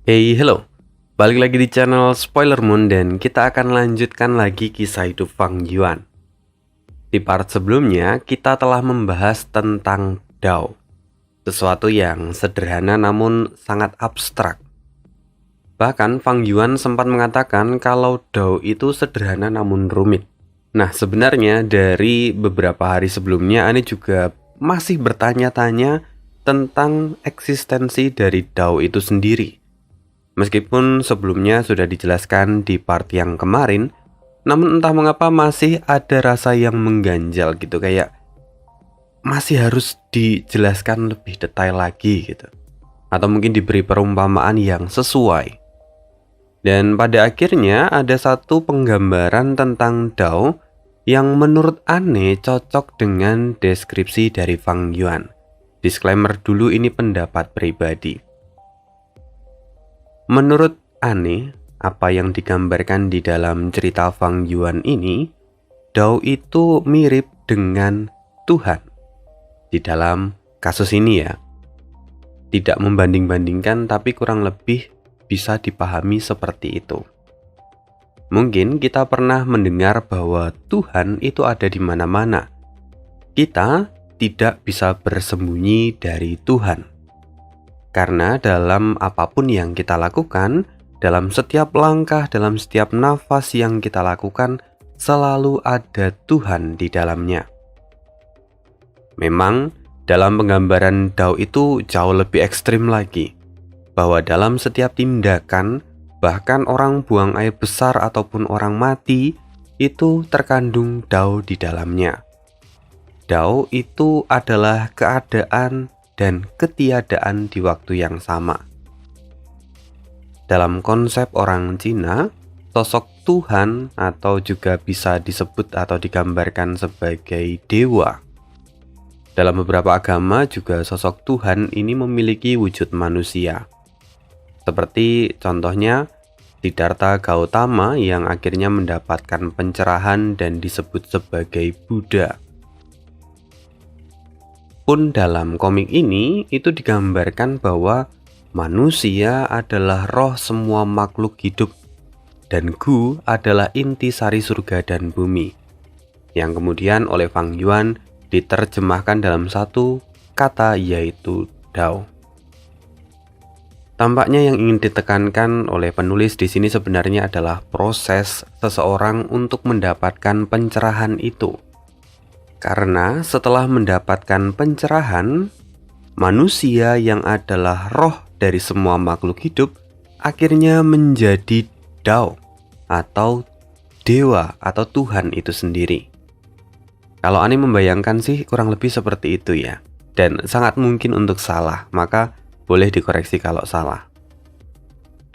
Hello. Balik lagi di channel Spoiler Moon dan kita akan lanjutkan lagi kisah hidup Fang Yuan. Di part sebelumnya, kita telah membahas tentang Dao, sesuatu yang sederhana namun sangat abstrak. Bahkan Fang Yuan sempat mengatakan kalau Dao itu sederhana namun rumit. Nah, sebenarnya dari beberapa hari sebelumnya, Ane juga masih bertanya-tanya tentang eksistensi dari Dao itu sendiri. Meskipun sebelumnya sudah dijelaskan di part yang kemarin, namun entah mengapa masih ada rasa yang mengganjal gitu, kayak masih harus dijelaskan lebih detail lagi gitu. Atau mungkin diberi perumpamaan yang sesuai. Dan pada akhirnya ada satu penggambaran tentang Dao yang menurut Ane cocok dengan deskripsi dari Fang Yuan. Disclaimer dulu, ini pendapat pribadi. Menurut Ane, apa yang digambarkan di dalam cerita Fang Yuan ini, Dao itu mirip dengan Tuhan. Di dalam kasus ini ya, tidak membanding-bandingkan tapi kurang lebih bisa dipahami seperti itu. Mungkin kita pernah mendengar bahwa Tuhan itu ada di mana-mana. Kita tidak bisa bersembunyi dari Tuhan. Karena dalam apapun yang kita lakukan, dalam setiap langkah, dalam setiap nafas yang kita lakukan, selalu ada Tuhan di dalamnya. Memang, dalam penggambaran Dao itu jauh lebih ekstrim lagi, bahwa dalam setiap tindakan, bahkan orang buang air besar ataupun orang mati, itu terkandung Dao di dalamnya. Dao itu adalah keadaan dan ketiadaan di waktu yang sama. Dalam konsep orang Cina, sosok Tuhan atau juga bisa disebut atau digambarkan sebagai dewa. Dalam beberapa agama juga sosok Tuhan ini memiliki wujud manusia. Seperti contohnya Siddhartha Gautama yang akhirnya mendapatkan pencerahan dan disebut sebagai Buddha. Pun dalam komik ini itu digambarkan bahwa manusia adalah roh semua makhluk hidup dan Gu adalah inti sari surga dan bumi, yang kemudian oleh Fang Yuan diterjemahkan dalam satu kata, yaitu Dao. Tampaknya yang ingin ditekankan oleh penulis di sini sebenarnya adalah proses seseorang untuk mendapatkan pencerahan itu. Karena setelah mendapatkan pencerahan, manusia yang adalah roh dari semua makhluk hidup akhirnya menjadi Dao atau dewa atau Tuhan itu sendiri. Kalau Ane membayangkan sih kurang lebih seperti itu ya. Dan sangat mungkin untuk salah, maka boleh dikoreksi kalau salah.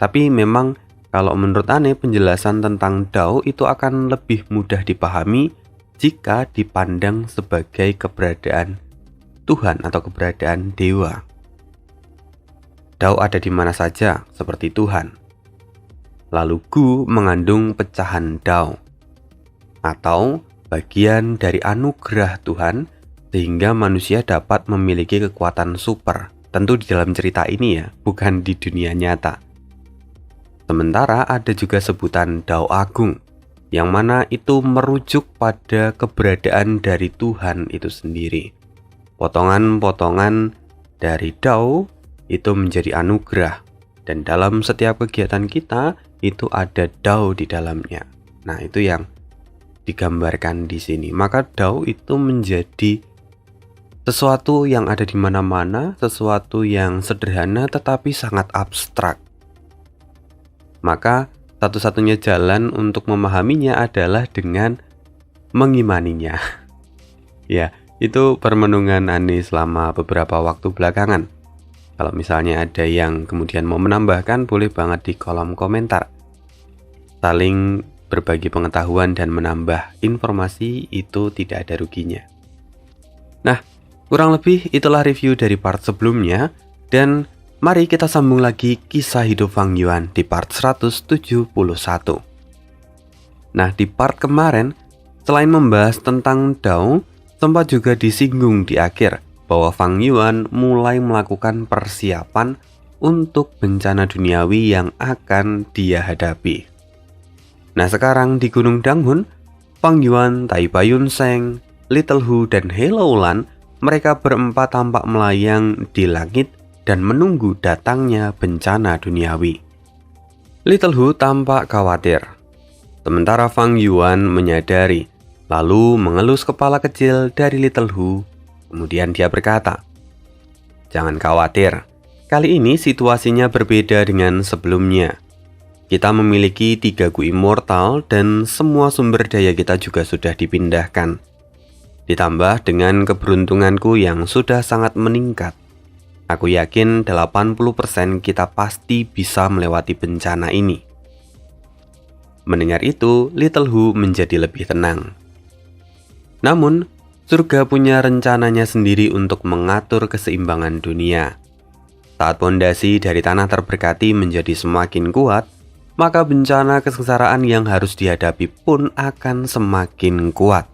Tapi memang kalau menurut Ane penjelasan tentang Dao itu akan lebih mudah dipahami jika dipandang sebagai keberadaan Tuhan atau keberadaan dewa. Dao ada di mana saja seperti Tuhan. Lalu Gu mengandung pecahan Dao atau bagian dari anugerah Tuhan sehingga manusia dapat memiliki kekuatan super. Tentu di dalam cerita ini ya, bukan di dunia nyata. Sementara ada juga sebutan Dao Agung, yang mana itu merujuk pada keberadaan dari Tuhan itu sendiri. Potongan-potongan dari Dao itu menjadi anugerah, dan dalam setiap kegiatan kita itu ada Dao di dalamnya. Nah, itu yang digambarkan di sini. Maka Dao itu menjadi sesuatu yang ada di mana-mana, sesuatu yang sederhana tetapi sangat abstrak. Maka satu-satunya jalan untuk memahaminya adalah dengan mengimaninya. Ya, itu permenungan Ane selama beberapa waktu belakangan. Kalau misalnya ada yang kemudian mau menambahkan, boleh banget di kolom komentar. Saling berbagi pengetahuan dan menambah informasi itu tidak ada ruginya. Nah, kurang lebih itulah review dari part sebelumnya. Dan mari kita sambung lagi kisah hidup Fang Yuan di part 171. Nah, di part kemarin, selain membahas tentang Dao, sempat juga disinggung di akhir bahwa Fang Yuan mulai melakukan persiapan untuk bencana duniawi yang akan dia hadapi. Nah, sekarang di Gunung Danghun, Fang Yuan, Tai Bayun Seng, Little Hu, dan He Laolan, mereka berempat tampak melayang di langit dan menunggu datangnya bencana duniawi. Little Hu tampak khawatir, sementara Fang Yuan menyadari, lalu mengelus kepala kecil dari Little Hu. Kemudian dia berkata, "Jangan khawatir, kali ini situasinya berbeda dengan sebelumnya. Kita memiliki 3 Gu immortal dan semua sumber daya kita juga sudah dipindahkan. Ditambah dengan keberuntunganku yang sudah sangat meningkat. Aku yakin 80% kita pasti bisa melewati bencana ini." Mendengar itu, Little Hu menjadi lebih tenang. Namun, surga punya rencananya sendiri untuk mengatur keseimbangan dunia. Saat pondasi dari tanah terberkati menjadi semakin kuat, maka bencana kesengsaraan yang harus dihadapi pun akan semakin kuat.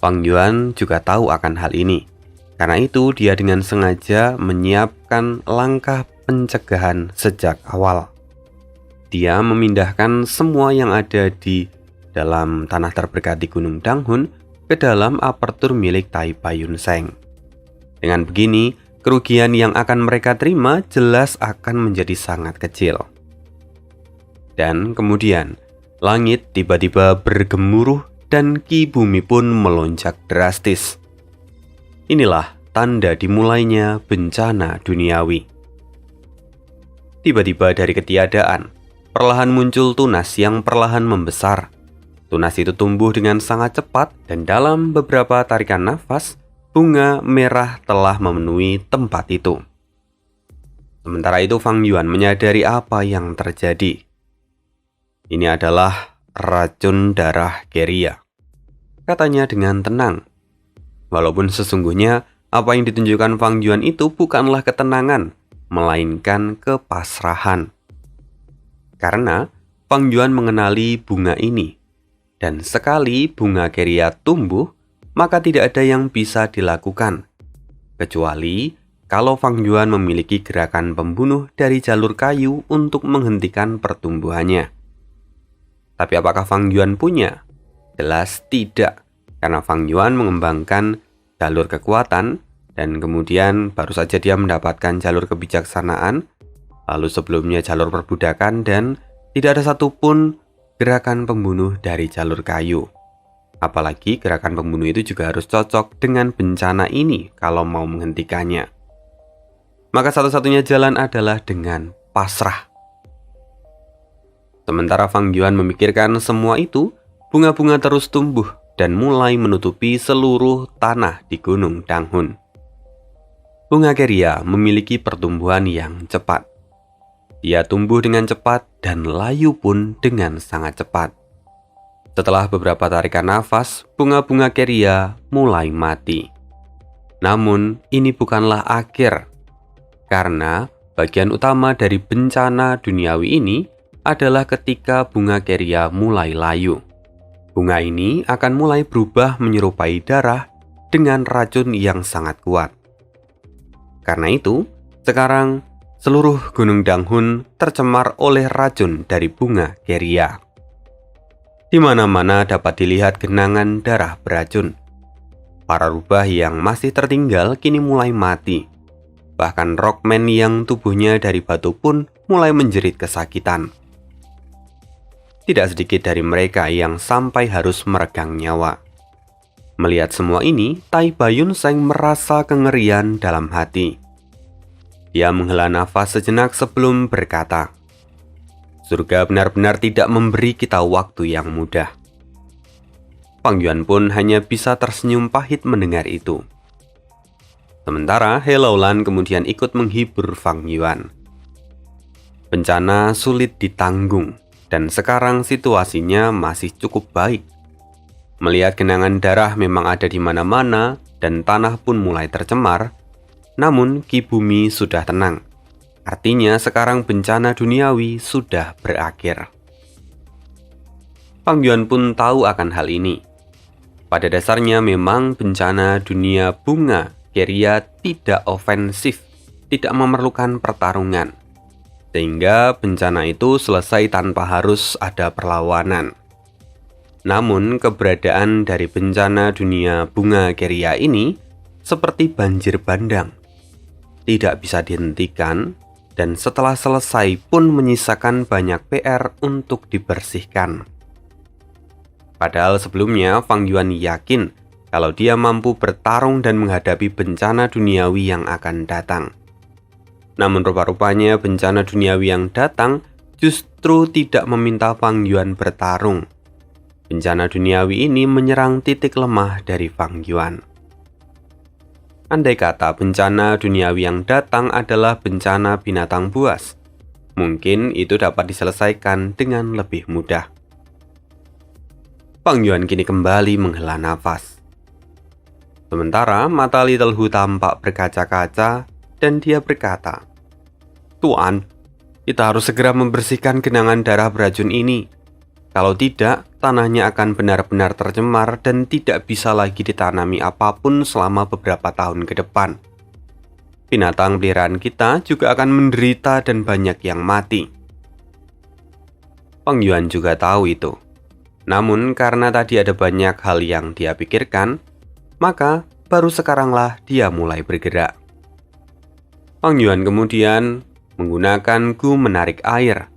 Fang Yuan juga tahu akan hal ini. Karena itu, dia dengan sengaja menyiapkan langkah pencegahan sejak awal. Dia memindahkan semua yang ada di dalam tanah terberkati Gunung Danghun ke dalam apertur milik Tai Bayun Seng. Dengan begini, kerugian yang akan mereka terima jelas akan menjadi sangat kecil. Dan kemudian, langit tiba-tiba bergemuruh dan ki bumi pun melonjak drastis. Inilah tanda dimulainya bencana duniawi. Tiba-tiba dari ketiadaan, perlahan muncul tunas yang perlahan membesar. Tunas itu tumbuh dengan sangat cepat dan dalam beberapa tarikan nafas, bunga merah telah memenuhi tempat itu. Sementara itu Fang Yuan menyadari apa yang terjadi. Ini adalah racun darah Keria, katanya dengan tenang. Walaupun sesungguhnya apa yang ditunjukkan Fang Yuan itu bukanlah ketenangan, melainkan kepasrahan. Karena Fang Yuan mengenali bunga ini. Dan sekali bunga Keria tumbuh, maka tidak ada yang bisa dilakukan. Kecuali kalau Fang Yuan memiliki gerakan pembunuh dari jalur kayu untuk menghentikan pertumbuhannya. Tapi apakah Fang Yuan punya? Jelas tidak, karena Fang Yuan mengembangkan jalur kekuatan, dan kemudian baru saja dia mendapatkan jalur kebijaksanaan, lalu sebelumnya jalur perbudakan, dan tidak ada satupun gerakan pembunuh dari jalur kayu. Apalagi gerakan pembunuh itu juga harus cocok dengan bencana ini kalau mau menghentikannya. Maka satu-satunya jalan adalah dengan pasrah. Sementara Fang Yuan memikirkan semua itu, bunga-bunga terus tumbuh dan mulai menutupi seluruh tanah di Gunung Danghun. Bunga Keria memiliki pertumbuhan yang cepat. Ia tumbuh dengan cepat dan layu pun dengan sangat cepat. Setelah beberapa tarikan nafas, bunga-bunga Keria mulai mati. Namun, ini bukanlah akhir. Karena bagian utama dari bencana duniawi ini adalah ketika bunga Keria mulai layu. Bunga ini akan mulai berubah menyerupai darah dengan racun yang sangat kuat. Karena itu, sekarang seluruh Gunung Danghun tercemar oleh racun dari bunga Keria. Di mana-mana dapat dilihat genangan darah beracun. Para rubah yang masih tertinggal kini mulai mati. Bahkan Rockman yang tubuhnya dari batu pun mulai menjerit kesakitan. Tidak sedikit dari mereka yang sampai harus meregang nyawa. Melihat semua ini, Tai Bayun Seng merasa kengerian dalam hati. Dia menghela nafas sejenak sebelum berkata, "Surga benar-benar tidak memberi kita waktu yang mudah." Fang Yuan pun hanya bisa tersenyum pahit mendengar itu. Sementara He Laolan kemudian ikut menghibur Fang Yuan. Bencana sulit ditanggung, dan sekarang situasinya masih cukup baik. Melihat genangan darah memang ada di mana-mana, dan tanah pun mulai tercemar, namun ki bumi sudah tenang. Artinya sekarang bencana duniawi sudah berakhir. Fang Yuan pun tahu akan hal ini. Pada dasarnya memang bencana dunia bunga Keria tidak ofensif, tidak memerlukan pertarungan, sehingga bencana itu selesai tanpa harus ada perlawanan. Namun, keberadaan dari bencana dunia bunga Keria ini seperti banjir bandang, tidak bisa dihentikan, dan setelah selesai pun menyisakan banyak PR untuk dibersihkan. Padahal sebelumnya Fang Yuan yakin kalau dia mampu bertarung dan menghadapi bencana duniawi yang akan datang. Namun rupa-rupanya bencana duniawi yang datang justru tidak meminta Fang Yuan bertarung. Bencana duniawi ini menyerang titik lemah dari Fang Yuan. Andai kata bencana duniawi yang datang adalah bencana binatang buas, mungkin itu dapat diselesaikan dengan lebih mudah. Fang Yuan kini kembali menghela nafas. Sementara mata Little Hu tampak berkaca-kaca dan dia berkata, "Tuan, kita harus segera membersihkan genangan darah beracun ini. Kalau tidak, tanahnya akan benar-benar tercemar dan tidak bisa lagi ditanami apapun selama beberapa tahun ke depan. Binatang peliharaan kita juga akan menderita dan banyak yang mati." Fang Yuan juga tahu itu. Namun karena tadi ada banyak hal yang dia pikirkan, maka baru sekaranglah dia mulai bergerak. Fang Yuan kemudian menggunakan Gu menarik air,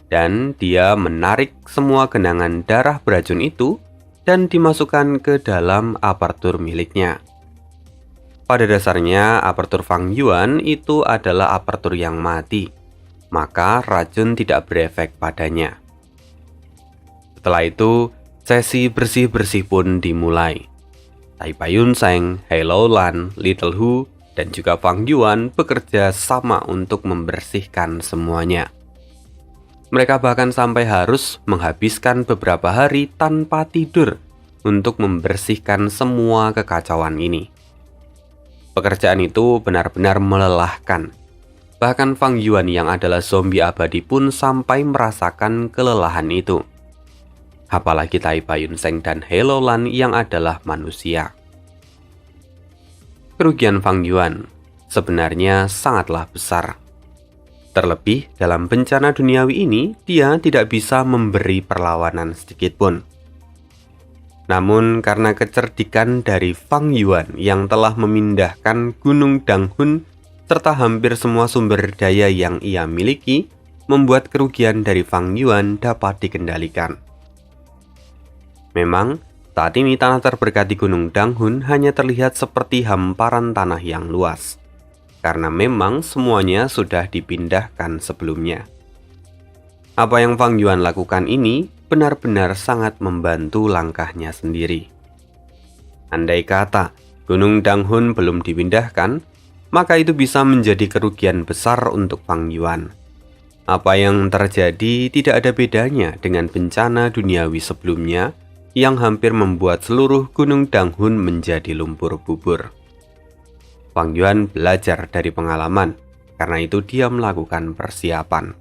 dan dia menarik semua genangan darah beracun itu dan dimasukkan ke dalam apertur miliknya. Pada dasarnya, apertur Fang Yuan itu adalah apertur yang mati, maka racun tidak berefek padanya. Setelah itu, sesi bersih-bersih pun dimulai. Tai Paiyun Seng, Hello Lan, Little Hu, dan juga Fang Yuan bekerja sama untuk membersihkan semuanya. Mereka bahkan sampai harus menghabiskan beberapa hari tanpa tidur untuk membersihkan semua kekacauan ini. Pekerjaan itu benar-benar melelahkan. Bahkan Fang Yuan yang adalah zombie abadi pun sampai merasakan kelelahan itu. Apalagi Tai Paiyun Seng dan Hello Lan yang adalah manusia. Kerugian Fang Yuan sebenarnya sangatlah besar. Terlebih dalam bencana duniawi ini, dia tidak bisa memberi perlawanan sedikitpun. Namun karena kecerdikan dari Fang Yuan yang telah memindahkan Gunung Danghun serta hampir semua sumber daya yang ia miliki, membuat kerugian dari Fang Yuan dapat dikendalikan. Memang, saat ini tanah terberkati Gunung Danghun hanya terlihat seperti hamparan tanah yang luas, karena memang semuanya sudah dipindahkan sebelumnya. Apa yang Fang Yuan lakukan ini benar-benar sangat membantu langkahnya sendiri. Andai kata Gunung Danghun belum dipindahkan, maka itu bisa menjadi kerugian besar untuk Fang Yuan. Apa yang terjadi tidak ada bedanya dengan bencana duniawi sebelumnya yang hampir membuat seluruh Gunung Danghun menjadi lumpur bubur. Fang Yuan belajar dari pengalaman, karena itu dia melakukan persiapan.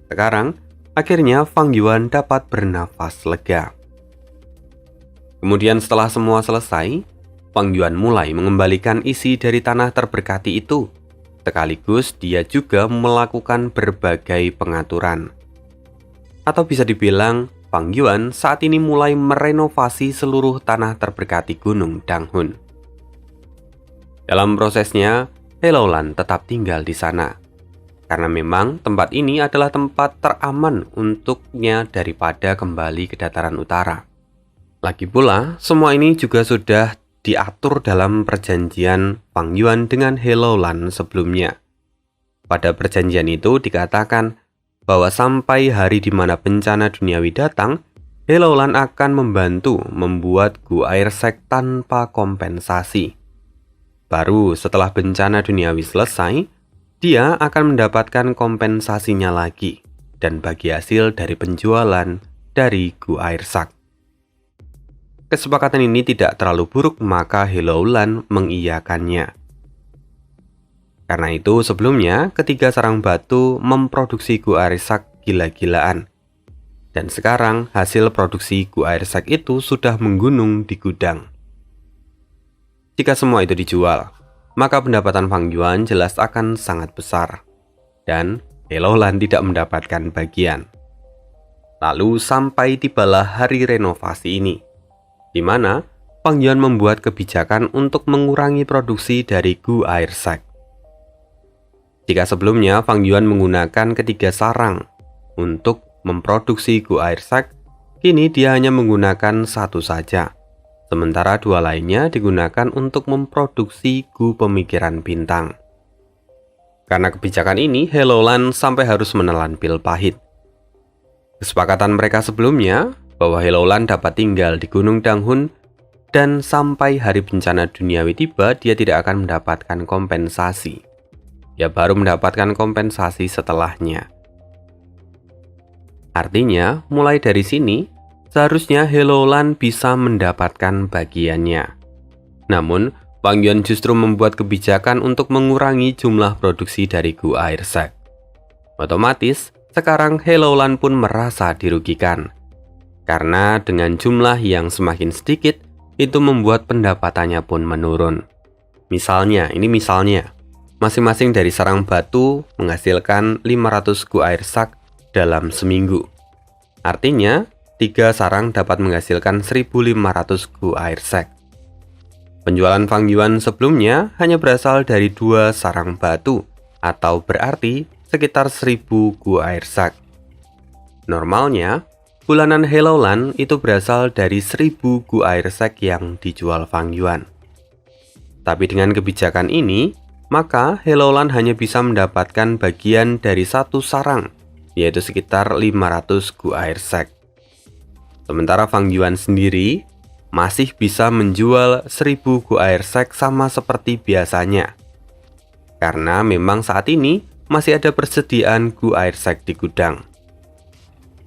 Sekarang, akhirnya Fang Yuan dapat bernafas lega. Kemudian setelah semua selesai, Fang Yuan mulai mengembalikan isi dari tanah terberkati itu. Sekaligus dia juga melakukan berbagai pengaturan. Atau bisa dibilang, Fang Yuan saat ini mulai merenovasi seluruh tanah terberkati Gunung Danghun. Dalam prosesnya, Hello Lan tetap tinggal di sana. Karena memang tempat ini adalah tempat teraman untuknya daripada kembali ke dataran utara. Lagi pula, semua ini juga sudah diatur dalam perjanjian Fang Yuan dengan Hello Lan sebelumnya. Pada perjanjian itu dikatakan bahwa sampai hari di mana bencana duniawi datang, Hello Lan akan membantu membuat Gu Air Sek tanpa kompensasi. Baru setelah bencana duniawi selesai, dia akan mendapatkan kompensasinya lagi dan bagi hasil dari penjualan dari Gu Air Sak. Kesepakatan ini tidak terlalu buruk, maka Hello Lan mengiyakannya. Karena itu sebelumnya ketiga sarang batu memproduksi Gu Air Sak gila-gilaan. Dan sekarang hasil produksi Gu Air Sak itu sudah menggunung di gudang. Jika semua itu dijual, maka pendapatan Fang Yuan jelas akan sangat besar. Dan Hellolan tidak mendapatkan bagian. Lalu sampai tibalah hari renovasi ini, di mana Fang Yuan membuat kebijakan untuk mengurangi produksi dari Gu Air Sec. Jika sebelumnya Fang Yuan menggunakan ketiga sarang untuk memproduksi Gu Air Sec, kini dia hanya menggunakan satu saja. Sementara dua lainnya digunakan untuk memproduksi Gu Pemikiran Bintang. Karena kebijakan ini, Hellolan sampai harus menelan pil pahit. Kesepakatan mereka sebelumnya bahwa Hellolan dapat tinggal di Gunung Danghun dan sampai hari bencana duniawi tiba dia tidak akan mendapatkan kompensasi. Dia baru mendapatkan kompensasi setelahnya. Artinya, mulai dari sini, seharusnya Hellolan bisa mendapatkan bagiannya. Namun, Fang Yuan justru membuat kebijakan untuk mengurangi jumlah produksi dari Gu Air Sec. Otomatis, sekarang Hellolan pun merasa dirugikan. Karena dengan jumlah yang semakin sedikit, itu membuat pendapatannya pun menurun. Misalnya, masing-masing dari sarang batu menghasilkan 500 Gu Air Sec dalam seminggu. Artinya, 3 sarang dapat menghasilkan 1.500 Gu Air Sec. Penjualan Fang Yuan sebelumnya hanya berasal dari 2 sarang batu, atau berarti sekitar 1.000 Gu Air Sec. Normalnya, bulanan Hellolan itu berasal dari 1.000 Gu Air Sec yang dijual Fang Yuan. Tapi dengan kebijakan ini, maka Hellolan hanya bisa mendapatkan bagian dari satu sarang, yaitu sekitar 500 Gu Air Sec. Sementara Fang Yuan sendiri masih bisa menjual 1.000 Gu Air Sec sama seperti biasanya. Karena memang saat ini masih ada persediaan Gu Air Sec di gudang.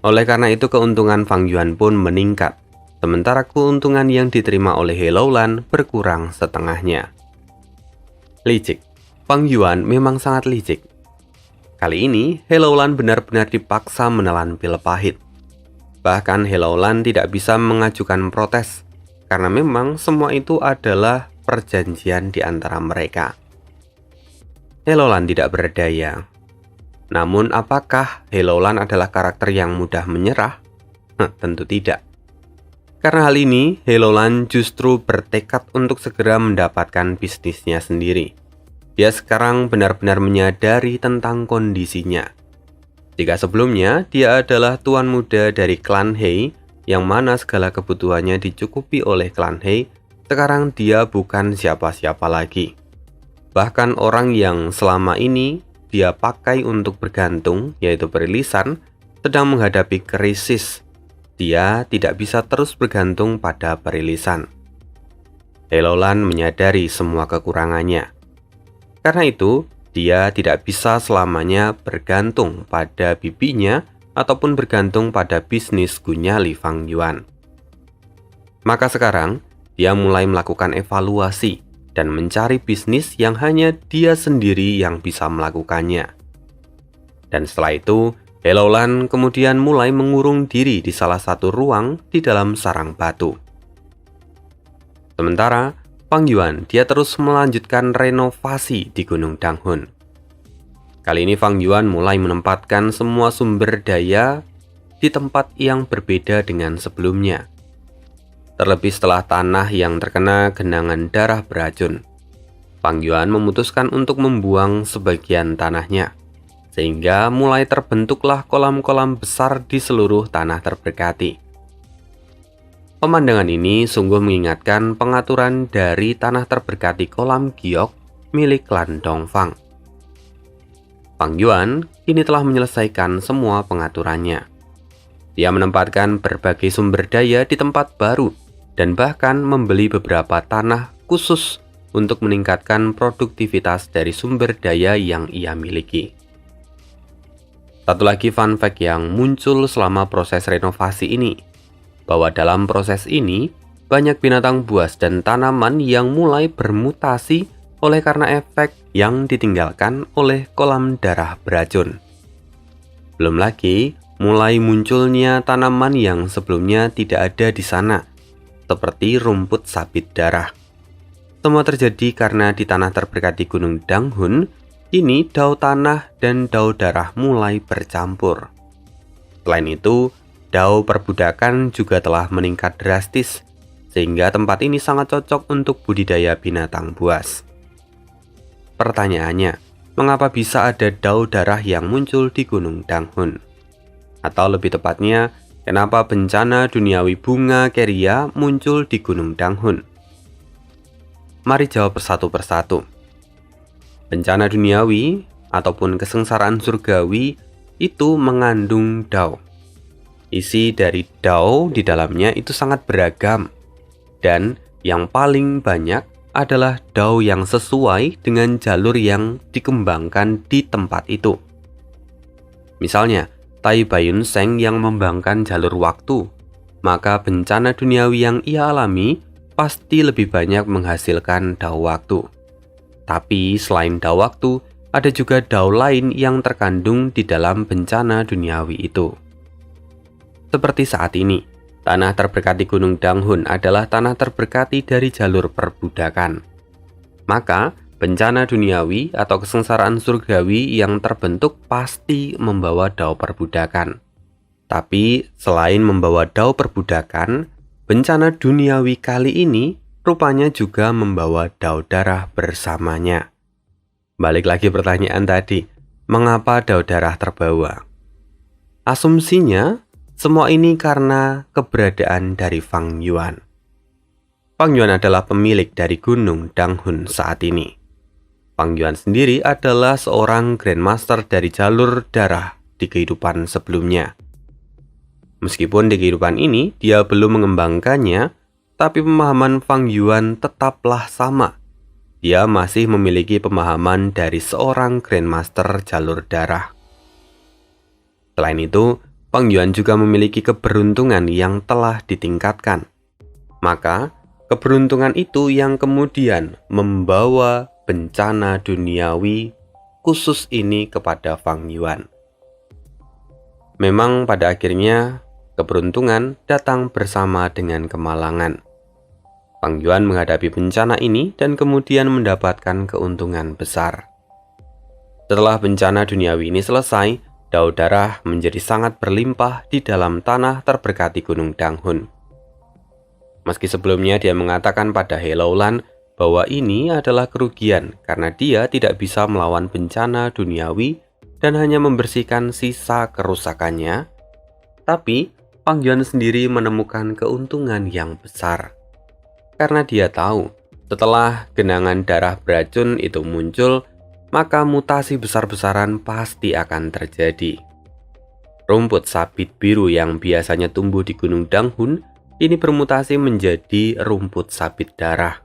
Oleh karena itu keuntungan Fang Yuan pun meningkat, sementara keuntungan yang diterima oleh Hellolan berkurang setengahnya. Licik, Fang Yuan memang sangat licik. Kali ini Hellolan benar-benar dipaksa menelan pil pahit. Bahkan Hellolan tidak bisa mengajukan protes, karena memang semua itu adalah perjanjian di antara mereka. Hellolan tidak berdaya. Namun apakah Hellolan adalah karakter yang mudah menyerah? Tentu tidak. Karena hal ini, Hellolan justru bertekad untuk segera mendapatkan bisnisnya sendiri. Dia sekarang benar-benar menyadari tentang kondisinya. Jika sebelumnya dia adalah tuan muda dari klan He, yang mana segala kebutuhannya dicukupi oleh klan He, sekarang dia bukan siapa-siapa lagi. Bahkan orang yang selama ini dia pakai untuk bergantung, yaitu perilisan, sedang menghadapi krisis. Dia tidak bisa terus bergantung pada perilisan. Hellolan menyadari semua kekurangannya. Karena itu, dia tidak bisa selamanya bergantung pada bibinya ataupun bergantung pada bisnis Gunyali Fang Yuan. Maka sekarang, dia mulai melakukan evaluasi dan mencari bisnis yang hanya dia sendiri yang bisa melakukannya. Dan setelah itu, Hellolan kemudian mulai mengurung diri di salah satu ruang di dalam sarang batu. Sementara, Fang Yuan dia terus melanjutkan renovasi di Gunung Danghun. Kali ini Fang Yuan mulai menempatkan semua sumber daya di tempat yang berbeda dengan sebelumnya. Terlebih setelah tanah yang terkena genangan darah beracun, Fang Yuan memutuskan untuk membuang sebagian tanahnya, sehingga mulai terbentuklah kolam-kolam besar di seluruh tanah terberkati. Pemandangan ini sungguh mengingatkan pengaturan dari tanah terberkati kolam giok milik klan Dongfang. Fang Yuan kini telah menyelesaikan semua pengaturannya. Dia menempatkan berbagai sumber daya di tempat baru dan bahkan membeli beberapa tanah khusus untuk meningkatkan produktivitas dari sumber daya yang ia miliki. Satu lagi fun fact yang muncul selama proses renovasi ini, bahwa dalam proses ini, banyak binatang buas dan tanaman yang mulai bermutasi oleh karena efek yang ditinggalkan oleh kolam darah beracun. Belum lagi, mulai munculnya tanaman yang sebelumnya tidak ada di sana, seperti rumput sabit darah. Semua terjadi karena di tanah terberkati Gunung Danghun, ini dao tanah dan dao darah mulai bercampur. Selain itu, dao perbudakan juga telah meningkat drastis, sehingga tempat ini sangat cocok untuk budidaya binatang buas. Pertanyaannya, mengapa bisa ada dao darah yang muncul di Gunung Danghun? Atau lebih tepatnya, kenapa bencana duniawi bunga keria muncul di Gunung Danghun? Mari jawab satu persatu. Bencana duniawi ataupun kesengsaraan surgawi itu mengandung dao. Isi dari dao di dalamnya itu sangat beragam. Dan yang paling banyak adalah dao yang sesuai dengan jalur yang dikembangkan di tempat itu. Misalnya, Tai Bayun Seng yang membangkang jalur waktu, maka bencana duniawi yang ia alami pasti lebih banyak menghasilkan dao waktu. Tapi selain dao waktu, ada juga dao lain yang terkandung di dalam bencana duniawi itu. Seperti saat ini, tanah terberkati Gunung Danghun adalah tanah terberkati dari jalur perbudakan. Maka, bencana duniawi atau kesengsaraan surgawi yang terbentuk pasti membawa dao perbudakan. Tapi, selain membawa dao perbudakan, bencana duniawi kali ini rupanya juga membawa dao darah bersamanya. Balik lagi pertanyaan tadi, mengapa dao darah terbawa? Asumsinya, semua ini karena keberadaan dari Fang Yuan. Fang Yuan adalah pemilik dari Gunung Danghun saat ini. Fang Yuan sendiri adalah seorang Grandmaster dari jalur darah di kehidupan sebelumnya. Meskipun di kehidupan ini dia belum mengembangkannya, tapi pemahaman Fang Yuan tetaplah sama. Dia masih memiliki pemahaman dari seorang Grandmaster jalur darah. Selain itu, Fang Yuan juga memiliki keberuntungan yang telah ditingkatkan. Maka, keberuntungan itu yang kemudian membawa bencana duniawi khusus ini kepada Fang Yuan. Memang pada akhirnya, keberuntungan datang bersama dengan kemalangan. Fang Yuan menghadapi bencana ini dan kemudian mendapatkan keuntungan besar. Setelah bencana duniawi ini selesai, dao darah menjadi sangat berlimpah di dalam tanah terberkati Gunung Danghun. Meski sebelumnya dia mengatakan pada He Laolan bahwa ini adalah kerugian karena dia tidak bisa melawan bencana duniawi dan hanya membersihkan sisa kerusakannya, tapi Fang Yuan sendiri menemukan keuntungan yang besar. Karena dia tahu, setelah genangan darah beracun itu muncul, maka mutasi besar-besaran pasti akan terjadi. Rumput sabit biru yang biasanya tumbuh di Gunung Danghun, ini bermutasi menjadi rumput sabit darah.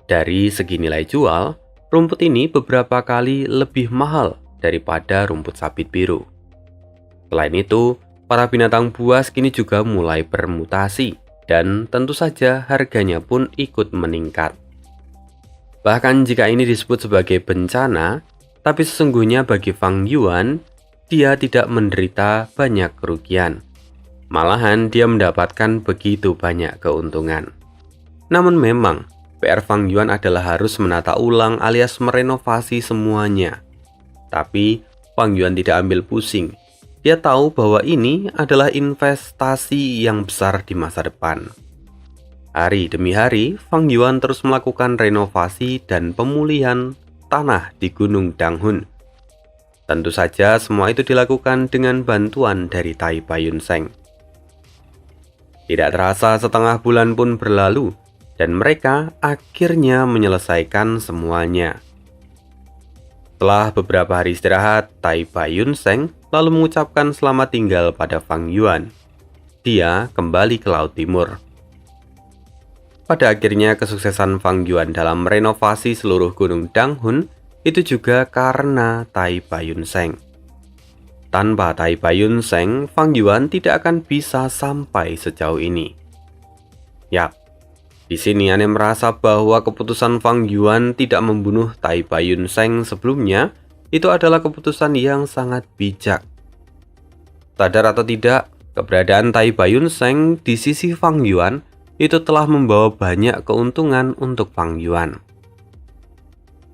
Dari segi nilai jual, rumput ini beberapa kali lebih mahal daripada rumput sabit biru. Selain itu, para binatang buas kini juga mulai bermutasi dan tentu saja harganya pun ikut meningkat. Bahkan jika ini disebut sebagai bencana, tapi sesungguhnya bagi Fang Yuan, dia tidak menderita banyak kerugian. Malahan dia mendapatkan begitu banyak keuntungan. Namun memang, PR Fang Yuan adalah harus menata ulang alias merenovasi semuanya. Tapi Fang Yuan tidak ambil pusing. Dia tahu bahwa ini adalah investasi yang besar di masa depan. Hari demi hari, Fang Yuan terus melakukan renovasi dan pemulihan tanah di Gunung Danghun. Tentu saja semua itu dilakukan dengan bantuan dari Tai Bayun Seng. Tidak terasa setengah bulan pun berlalu, dan mereka akhirnya menyelesaikan semuanya. Setelah beberapa hari istirahat, Tai Bayun Seng lalu mengucapkan selamat tinggal pada Fang Yuan. Dia kembali ke Laut Timur. Pada akhirnya kesuksesan Fang Yuan dalam merenovasi seluruh Gunung Danghun itu juga karena Tai Bayun Seng. Tanpa Tai Bayun Seng, Fang Yuan tidak akan bisa sampai sejauh ini. Yap, di sini Ane merasa bahwa keputusan Fang Yuan tidak membunuh Tai Bayun Seng sebelumnya itu adalah keputusan yang sangat bijak. Sadar atau tidak, keberadaan Tai Bayun Seng di sisi Fang Yuan itu telah membawa banyak keuntungan untuk Fang Yuan.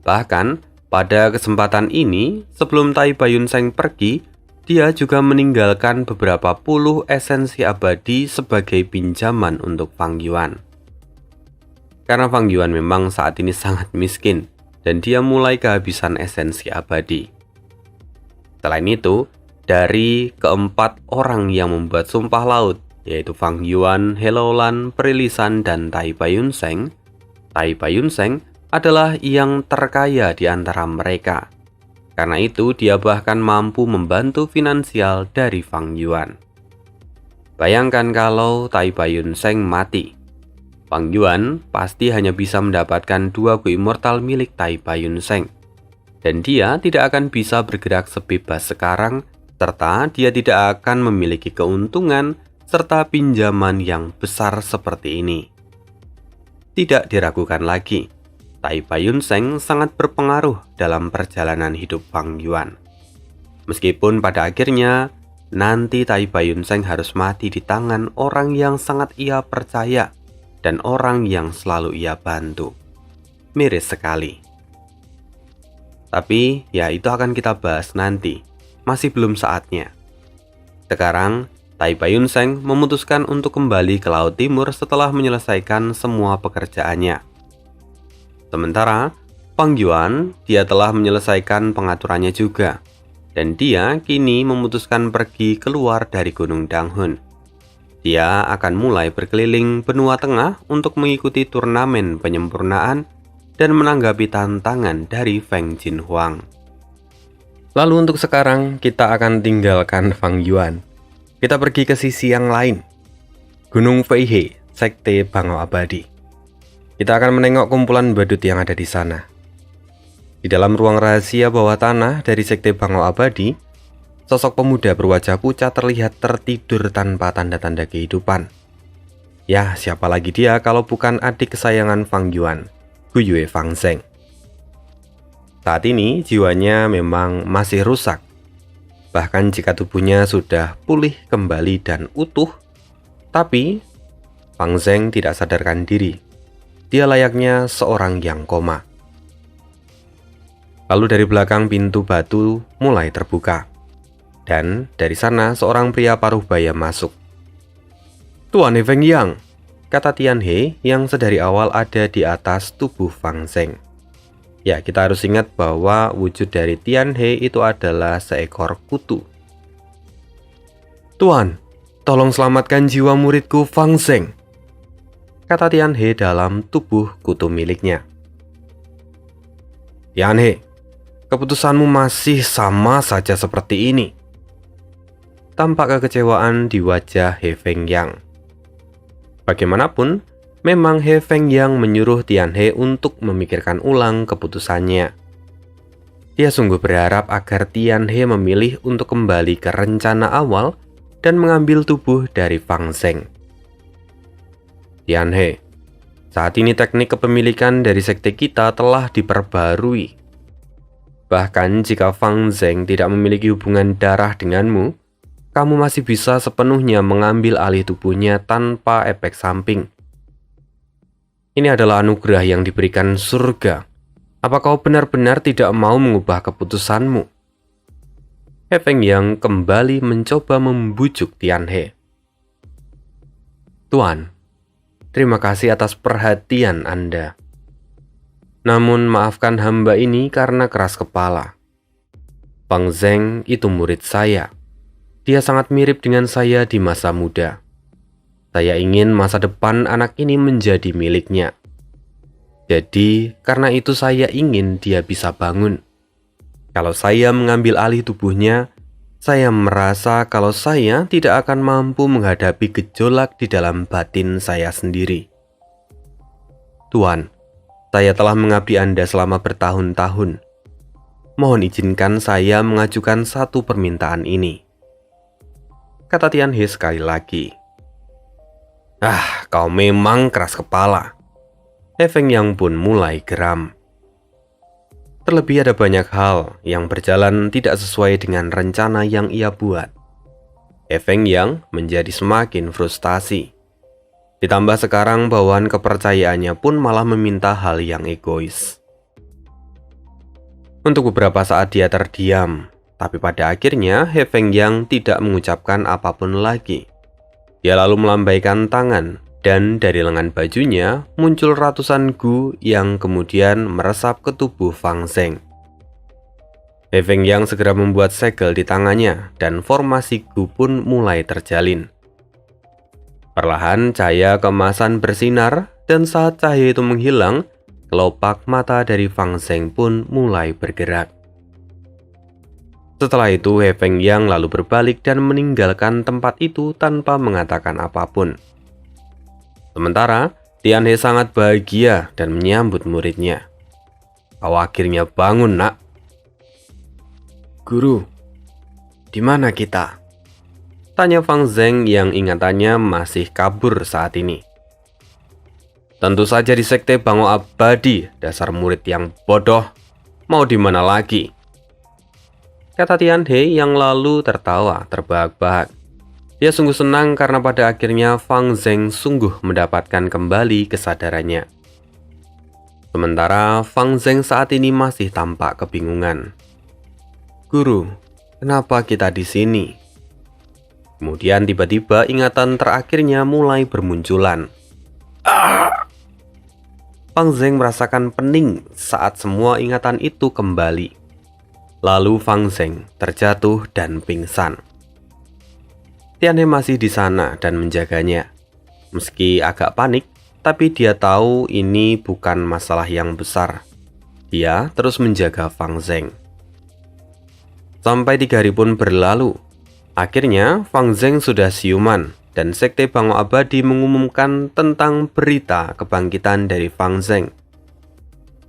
Bahkan, pada kesempatan ini, sebelum Tai Baiyunseng pergi, dia juga meninggalkan beberapa puluh esensi abadi sebagai pinjaman untuk Fang Yuan. Karena Fang Yuan memang saat ini sangat miskin, dan dia mulai kehabisan esensi abadi. Selain itu, dari keempat orang yang membuat sumpah laut, yaitu Fang Yuan, He Laolan, Perilisan, dan Tai Baiyunseng adalah yang terkaya di antara mereka. Karena itu, dia bahkan mampu membantu finansial dari Fang Yuan. Bayangkan kalau Tai Baiyunseng mati. Fang Yuan pasti hanya bisa mendapatkan 2 Gu Immortal milik Tai Baiyunseng. Dan dia tidak akan bisa bergerak sebebas sekarang, serta dia tidak akan memiliki keuntungan serta pinjaman yang besar seperti ini. Tidak diragukan lagi, Tai Baiyunseng sangat berpengaruh dalam perjalanan hidup Fang Yuan. Meskipun pada akhirnya, nanti Tai Baiyunseng harus mati di tangan orang yang sangat ia percaya dan orang yang selalu ia bantu. Miris sekali. Tapi ya itu akan kita bahas nanti, masih belum saatnya. Sekarang, Tai Baiyunseng memutuskan untuk kembali ke Laut Timur setelah menyelesaikan semua pekerjaannya. Sementara, Fang Yuan, dia telah menyelesaikan pengaturannya juga. Dan dia kini memutuskan pergi keluar dari Gunung Danghun. Dia akan mulai berkeliling benua tengah untuk mengikuti turnamen penyempurnaan dan menanggapi tantangan dari Feng Jinhuang. Lalu untuk sekarang, kita akan tinggalkan Fang Yuan. Kita pergi ke sisi yang lain, Gunung Feihe, Sekte Bangau Abadi. Kita akan menengok kumpulan badut yang ada di sana. Di dalam ruang rahasia bawah tanah dari Sekte Bangau Abadi, sosok pemuda berwajah pucat terlihat tertidur tanpa tanda-tanda kehidupan. Ya, siapa lagi dia kalau bukan adik kesayangan Fang Yuan, Guyue Fangzeng. Saat ini jiwanya memang masih rusak. Bahkan jika tubuhnya sudah pulih kembali dan utuh, tapi Fangzeng tidak sadarkan diri. Dia layaknya seorang yang koma. Lalu dari belakang pintu batu mulai terbuka. Dan dari sana seorang pria paruh baya masuk. "Tuan He Fengyang," kata Tian He yang sedari awal ada di atas tubuh Fangzeng. Ya, kita harus ingat bahwa wujud dari Tian He itu adalah seekor kutu. "Tuan, tolong selamatkan jiwa muridku Fangzeng," kata Tian He dalam tubuh kutu miliknya. "Tian He, keputusanmu masih sama saja seperti ini." Tampak kekecewaan di wajah He Fengyang. Bagaimanapun, memang He Fengyang menyuruh Tian He untuk memikirkan ulang keputusannya. Dia sungguh berharap agar Tian He memilih untuk kembali ke rencana awal dan mengambil tubuh dari Fangzeng. "Tian He, saat ini teknik kepemilikan dari sekte kita telah diperbarui. Bahkan jika Fangzeng tidak memiliki hubungan darah denganmu, kamu masih bisa sepenuhnya mengambil alih tubuhnya tanpa efek samping. Ini adalah anugerah yang diberikan surga. Apa kau benar-benar tidak mau mengubah keputusanmu?" He Fengyang kembali mencoba membujuk Tian He. "Tuan, terima kasih atas perhatian Anda. Namun maafkan hamba ini karena keras kepala. Fangzeng itu murid saya. Dia sangat mirip dengan saya di masa muda. Saya ingin masa depan anak ini menjadi miliknya. Jadi, karena itu saya ingin dia bisa bangun. Kalau saya mengambil alih tubuhnya, saya merasa kalau saya tidak akan mampu menghadapi gejolak di dalam batin saya sendiri. Tuan, saya telah mengabdi Anda selama bertahun-tahun. Mohon izinkan saya mengajukan satu permintaan ini," kata Tian He sekali lagi. Kau memang keras kepala." He Fengyang pun mulai geram. Terlebih ada banyak hal yang berjalan tidak sesuai dengan rencana yang ia buat. He Fengyang menjadi semakin frustasi. Ditambah sekarang bawaan kepercayaannya pun malah meminta hal yang egois. Untuk beberapa saat dia terdiam, tapi pada akhirnya He Fengyang tidak mengucapkan apapun lagi. Dia lalu melambaikan tangan, dan dari lengan bajunya muncul ratusan gu yang kemudian meresap ke tubuh Fang Zeng. He Fengyang segera membuat segel di tangannya, dan formasi gu pun mulai terjalin. Perlahan cahaya keemasan bersinar, dan saat cahaya itu menghilang, kelopak mata dari Fang Zeng pun mulai bergerak. Setelah itu He Fengyang lalu berbalik dan meninggalkan tempat itu tanpa mengatakan apapun. Sementara Tianhe sangat bahagia dan menyambut muridnya. "Kau akhirnya bangun, nak." "Guru, di mana kita?" tanya Fang Zeng yang ingatannya masih kabur saat ini. "Tentu saja di Sekte Bango Abadi, dasar murid yang bodoh. Mau di mana lagi?" kata Tianhe yang lalu tertawa terbahak-bahak. Dia sungguh senang karena pada akhirnya Fang Zeng sungguh mendapatkan kembali kesadarannya. Sementara Fang Zeng saat ini masih tampak kebingungan. "Guru, kenapa kita di sini?" Kemudian tiba-tiba ingatan terakhirnya mulai bermunculan. Fang Zeng merasakan pening saat semua ingatan itu kembali. Lalu Fang Zeng terjatuh dan pingsan. Tianhe masih di sana dan menjaganya. Meski agak panik, tapi dia tahu ini bukan masalah yang besar. Dia terus menjaga Fang Zeng. Sampai 3 hari pun berlalu. Akhirnya Fang Zeng sudah siuman dan Sekte Bango Abadi mengumumkan tentang berita kebangkitan dari Fang Zeng.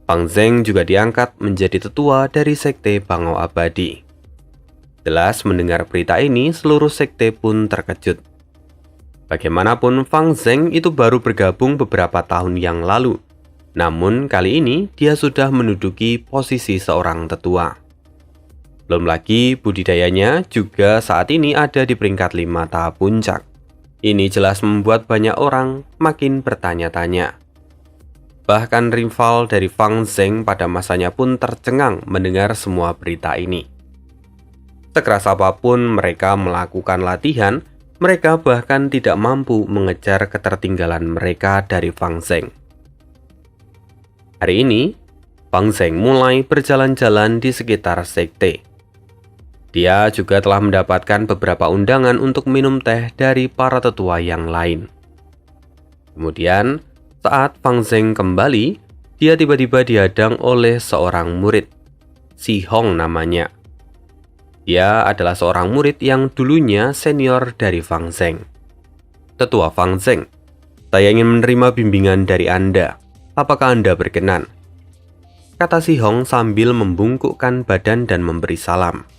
Fang Zeng juga diangkat menjadi tetua dari Sekte Bango Abadi. Jelas mendengar berita ini, seluruh sekte pun terkejut. Bagaimanapun Fang Zeng itu baru bergabung beberapa tahun yang lalu. Namun kali ini dia sudah menduduki posisi seorang tetua. Belum lagi budidayanya juga saat ini ada di peringkat 5 tahap puncak. Ini jelas membuat banyak orang makin bertanya-tanya. Bahkan rival dari Fang Zeng pada masanya pun tercengang mendengar semua berita ini. Sekeras apapun mereka melakukan latihan, mereka bahkan tidak mampu mengejar ketertinggalan mereka dari Fang Zeng. Hari ini, Fang Zeng mulai berjalan-jalan di sekitar sekte. Dia juga telah mendapatkan beberapa undangan untuk minum teh dari para tetua yang lain. Kemudian, saat Fang Zeng kembali, dia tiba-tiba dihadang oleh seorang murid. Si Hong namanya. Dia adalah seorang murid yang dulunya senior dari Fang Zeng. "Tetua Fang Zeng, saya ingin menerima bimbingan dari Anda. Apakah Anda berkenan?" kata si Hong sambil membungkukkan badan dan memberi salam.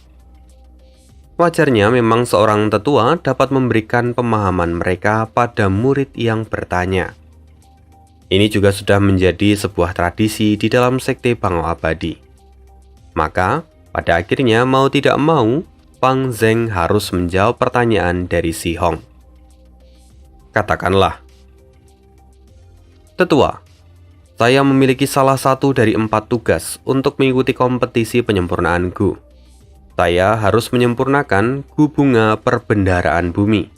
Wajarnya memang seorang tetua dapat memberikan pemahaman mereka pada murid yang bertanya. Ini juga sudah menjadi sebuah tradisi di dalam Sekte Bango Abadi. Maka, pada akhirnya mau tidak mau, Fang Zeng harus menjawab pertanyaan dari si Hong. "Katakanlah." "Tetua, saya memiliki salah satu dari 4 tugas untuk mengikuti kompetisi penyempurnaan Gu. Saya harus menyempurnakan Gu bunga perbendaharaan bumi.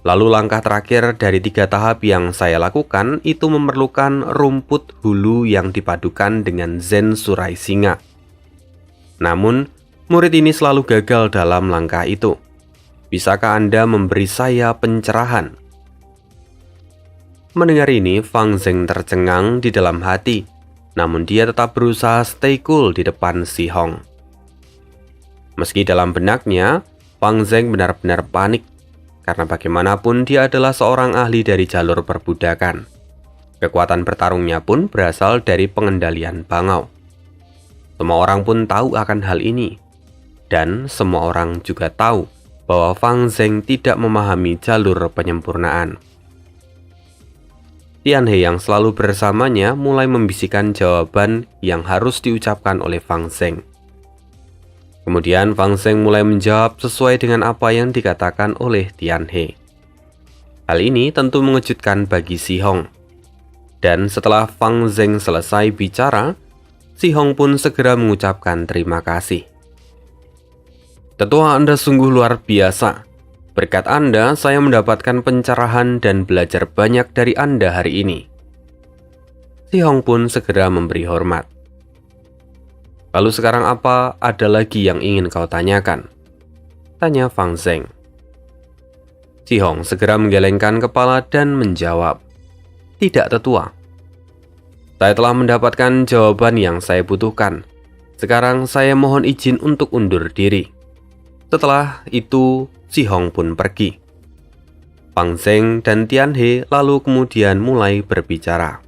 Lalu langkah terakhir dari 3 tahap yang saya lakukan itu memerlukan rumput hulu yang dipadukan dengan Zen Surai Singa. Namun, murid ini selalu gagal dalam langkah itu. Bisakah Anda memberi saya pencerahan?" Mendengar ini, Fang Zeng tercengang di dalam hati. Namun dia tetap berusaha stay cool di depan si Hong. Meski dalam benaknya, Fang Zeng benar-benar panik. Karena bagaimanapun dia adalah seorang ahli dari jalur perbudakan. Kekuatan bertarungnya pun berasal dari pengendalian bangau. Semua orang pun tahu akan hal ini. Dan semua orang juga tahu bahwa Fang Zeng tidak memahami jalur penyempurnaan. Tianhe yang selalu bersamanya mulai membisikkan jawaban yang harus diucapkan oleh Fang Zeng. Kemudian Fang Zeng mulai menjawab sesuai dengan apa yang dikatakan oleh Tianhe. Hal ini tentu mengejutkan bagi Si Hong. Dan setelah Fang Zeng selesai bicara, Si Hong pun segera mengucapkan terima kasih. Tetua Anda sungguh luar biasa. Berkat Anda, saya mendapatkan pencerahan dan belajar banyak dari Anda hari ini. Si Hong pun segera memberi hormat. Lalu sekarang apa ada lagi yang ingin kau tanyakan? Tanya Fang Zeng. Si Hong segera menggelengkan kepala dan menjawab, "Tidak, Tetua. Saya telah mendapatkan jawaban yang saya butuhkan. Sekarang saya mohon izin untuk undur diri." Setelah itu, Si Hong pun pergi. Fang Zeng dan Tian He lalu kemudian mulai berbicara.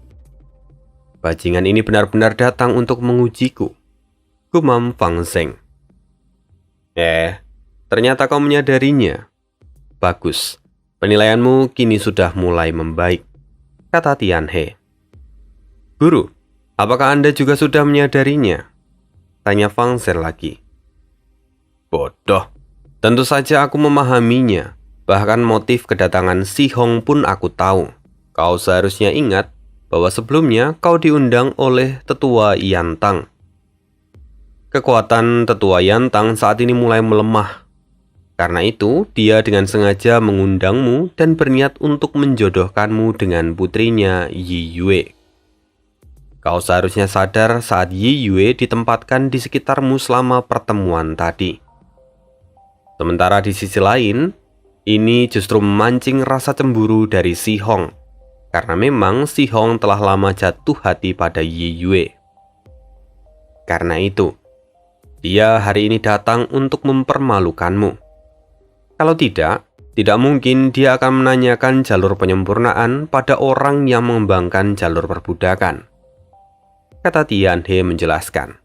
"Bajingan ini benar-benar datang untuk mengujiku," gumam Fang Zeng. Ternyata kau menyadarinya. Bagus, penilaianmu kini sudah mulai membaik," kata Tian He. "Guru, apakah Anda juga sudah menyadarinya?" tanya Fang Zeng lagi. "Bodoh, tentu saja aku memahaminya. Bahkan motif kedatangan Si Hong pun aku tahu. Kau seharusnya ingat bahwa sebelumnya kau diundang oleh Tetua Yantang. Kekuatan Tetua Yantang saat ini mulai melemah. Karena itu, dia dengan sengaja mengundangmu dan berniat untuk menjodohkanmu dengan putrinya Yi Yue. Kau seharusnya sadar saat Yi Yue ditempatkan di sekitarmu selama pertemuan tadi. Sementara di sisi lain, ini justru memancing rasa cemburu dari Si Hong, karena memang Si Hong telah lama jatuh hati pada Yi Yue. Karena itu, dia hari ini datang untuk mempermalukanmu. Kalau tidak mungkin dia akan menanyakan jalur penyempurnaan pada orang yang mengembangkan jalur perbudakan," kata Tian He menjelaskan.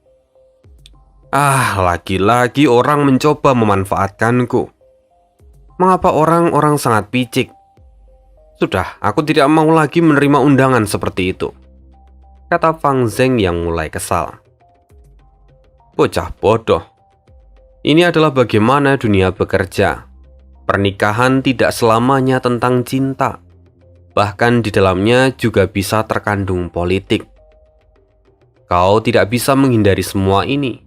Lagi-lagi orang mencoba memanfaatkanku. Mengapa orang-orang sangat picik? Sudah, aku tidak mau lagi menerima undangan seperti itu, kata Fang Zeng yang mulai kesal. Bocah bodoh. Ini adalah bagaimana dunia bekerja. Pernikahan tidak selamanya tentang cinta. Bahkan di dalamnya juga bisa terkandung politik. Kau tidak bisa menghindari semua ini.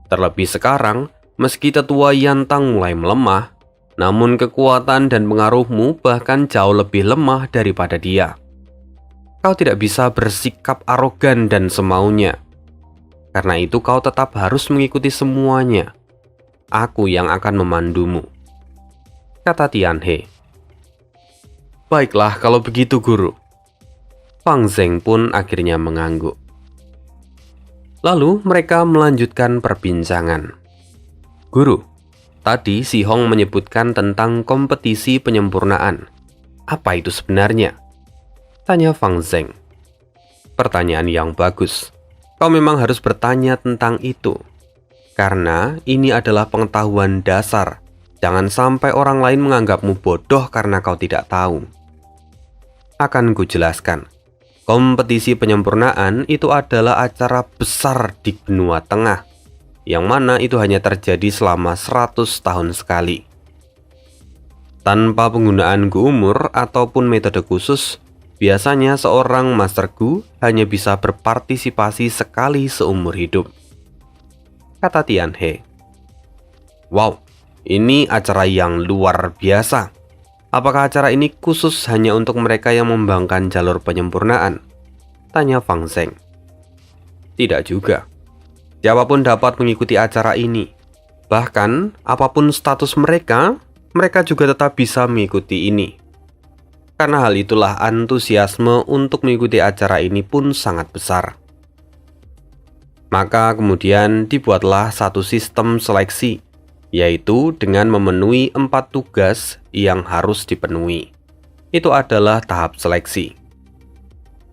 Terlebih sekarang, meski Tetua Yantang mulai melemah, namun kekuatan dan pengaruhmu bahkan jauh lebih lemah daripada dia. Kau tidak bisa bersikap arogan dan semaunya. Karena itu kau tetap harus mengikuti semuanya. Aku yang akan memandumu, kata Tian He. Baiklah kalau begitu, Guru. Fang Zeng pun akhirnya mengangguk. Lalu mereka melanjutkan perbincangan. Guru, tadi Si Hong menyebutkan tentang kompetisi penyempurnaan. Apa itu sebenarnya? Tanya Fang Zeng. Pertanyaan yang bagus. Kau memang harus bertanya tentang itu. Karena ini adalah pengetahuan dasar. Jangan sampai orang lain menganggapmu bodoh karena kau tidak tahu. Akan kujelaskan. Kompetisi penyempurnaan itu adalah acara besar di benua tengah, yang mana itu hanya terjadi selama 100 tahun sekali. Tanpa penggunaan Gu Umur ataupun metode khusus, biasanya seorang Master Gu hanya bisa berpartisipasi sekali seumur hidup, kata Tian He. Wow, ini acara yang luar biasa. Apakah acara ini khusus hanya untuk mereka yang membangkang jalur penyempurnaan? Tanya Fang Zeng. Tidak juga. Siapapun dapat mengikuti acara ini. Bahkan, apapun status mereka, mereka juga tetap bisa mengikuti ini. Karena hal itulah antusiasme untuk mengikuti acara ini pun sangat besar. Maka kemudian dibuatlah satu sistem seleksi, yaitu dengan memenuhi 4 tugas yang harus dipenuhi. Itu adalah tahap seleksi.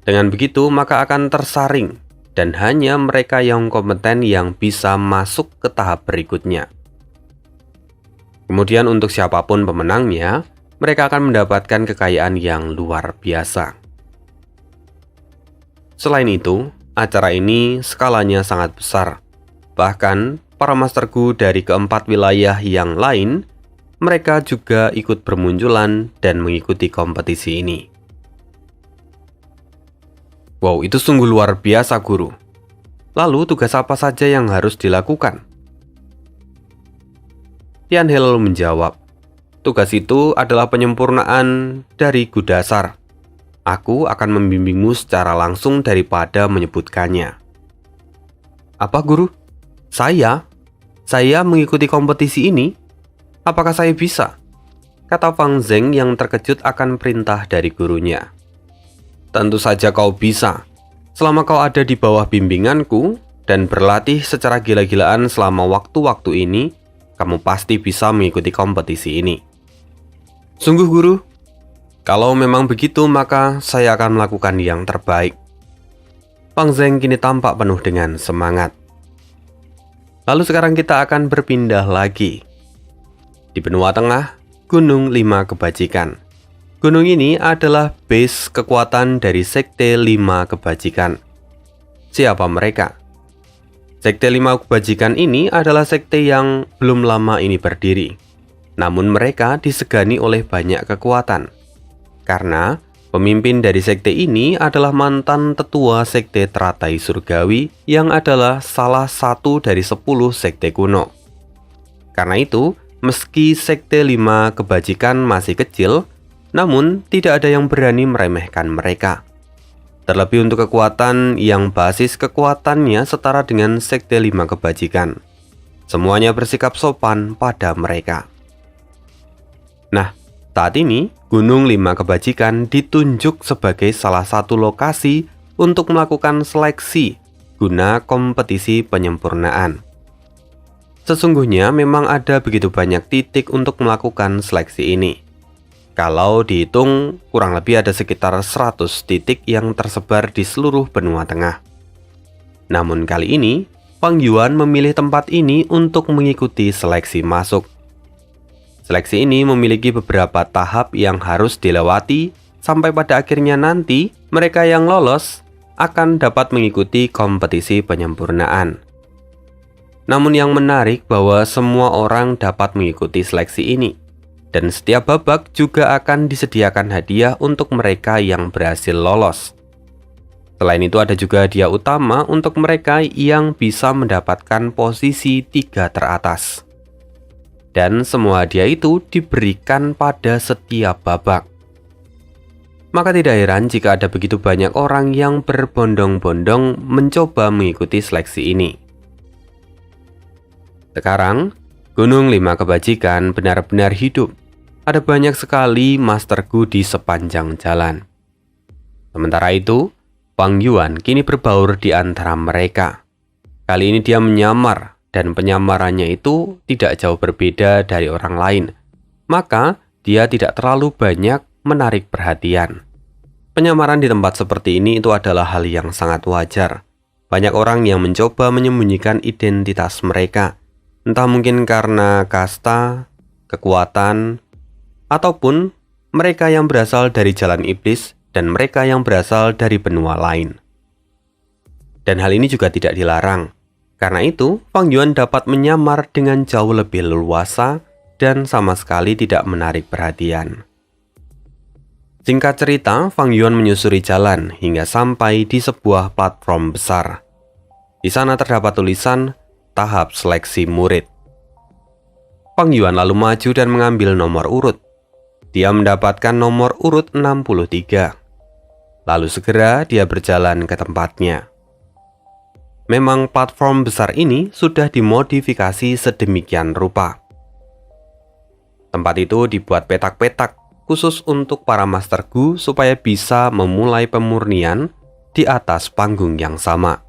Dengan begitu maka akan tersaring dan hanya mereka yang kompeten yang bisa masuk ke tahap berikutnya. Kemudian untuk siapapun pemenangnya, mereka akan mendapatkan kekayaan yang luar biasa. Selain itu, acara ini skalanya sangat besar. Bahkan para Master Gu dari keempat wilayah yang lain mereka juga ikut bermunculan dan mengikuti kompetisi ini. Wow, itu sungguh luar biasa, Guru. Lalu tugas apa saja yang harus dilakukan? Tianhe lalu menjawab, tugas itu adalah penyempurnaan dari Gu dasar. Aku akan membimbingmu secara langsung daripada menyebutkannya. Apa, Guru? Saya mengikuti kompetisi ini? Apakah saya bisa? Kata Fang Zeng yang terkejut akan perintah dari gurunya. Tentu saja kau bisa. Selama kau ada di bawah bimbinganku dan berlatih secara gila-gilaan selama waktu-waktu ini, kamu pasti bisa mengikuti kompetisi ini. Sungguh, Guru? Kalau memang begitu, maka saya akan melakukan yang terbaik. Fang Zeng kini tampak penuh dengan semangat. Lalu sekarang kita akan berpindah lagi. Di benua tengah, Gunung 5 Kebajikan. Gunung ini adalah base kekuatan dari Sekte 5 Kebajikan. Siapa mereka? Sekte 5 Kebajikan ini adalah sekte yang belum lama ini berdiri. Namun mereka disegani oleh banyak kekuatan. Karena pemimpin dari sekte ini adalah mantan tetua sekte teratai surgawi yang adalah salah satu dari 10 sekte kuno. Karena itu, meski sekte 5 Kebajikan masih kecil, namun tidak ada yang berani meremehkan mereka. Terlebih untuk kekuatan yang basis kekuatannya setara dengan sekte 5 Kebajikan. Semuanya bersikap sopan pada mereka. Nah, saat ini Gunung 5 Kebajikan ditunjuk sebagai salah satu lokasi untuk melakukan seleksi guna kompetisi penyempurnaan. Sesungguhnya memang ada begitu banyak titik untuk melakukan seleksi ini. Kalau dihitung, kurang lebih ada sekitar 100 titik yang tersebar di seluruh benua tengah. Namun kali ini, Fang Yuan memilih tempat ini untuk mengikuti seleksi masuk. Seleksi ini memiliki beberapa tahap yang harus dilewati, sampai pada akhirnya nanti mereka yang lolos akan dapat mengikuti kompetisi penyempurnaan. Namun yang menarik bahwa semua orang dapat mengikuti seleksi ini. Dan setiap babak juga akan disediakan hadiah untuk mereka yang berhasil lolos. Selain itu ada juga hadiah utama untuk mereka yang bisa mendapatkan posisi 3 teratas. Dan semua hadiah itu diberikan pada setiap babak. Maka tidak heran jika ada begitu banyak orang yang berbondong-bondong mencoba mengikuti seleksi ini. Sekarang, Gunung 5 Kebajikan benar-benar hidup. Ada banyak sekali Master Gu di sepanjang jalan. Sementara itu, Fang Yuan kini berbaur di antara mereka. Kali ini dia menyamar, dan penyamarannya itu tidak jauh berbeda dari orang lain. Maka, dia tidak terlalu banyak menarik perhatian. Penyamaran di tempat seperti ini itu adalah hal yang sangat wajar. Banyak orang yang mencoba menyembunyikan identitas mereka. Entah mungkin karena kasta, kekuatan, ataupun mereka yang berasal dari jalan iblis dan mereka yang berasal dari benua lain. Dan hal ini juga tidak dilarang. Karena itu, Fang Yuan dapat menyamar dengan jauh lebih leluasa dan sama sekali tidak menarik perhatian. Singkat cerita, Fang Yuan menyusuri jalan hingga sampai di sebuah platform besar. Di sana terdapat tulisan tahap seleksi murid. Fang Yuan lalu maju dan mengambil nomor urut. Dia mendapatkan nomor urut 63. Lalu segera dia berjalan ke tempatnya. Memang platform besar ini sudah dimodifikasi sedemikian rupa. Tempat itu dibuat petak-petak khusus untuk para Master Gu supaya bisa memulai pemurnian di atas panggung yang sama.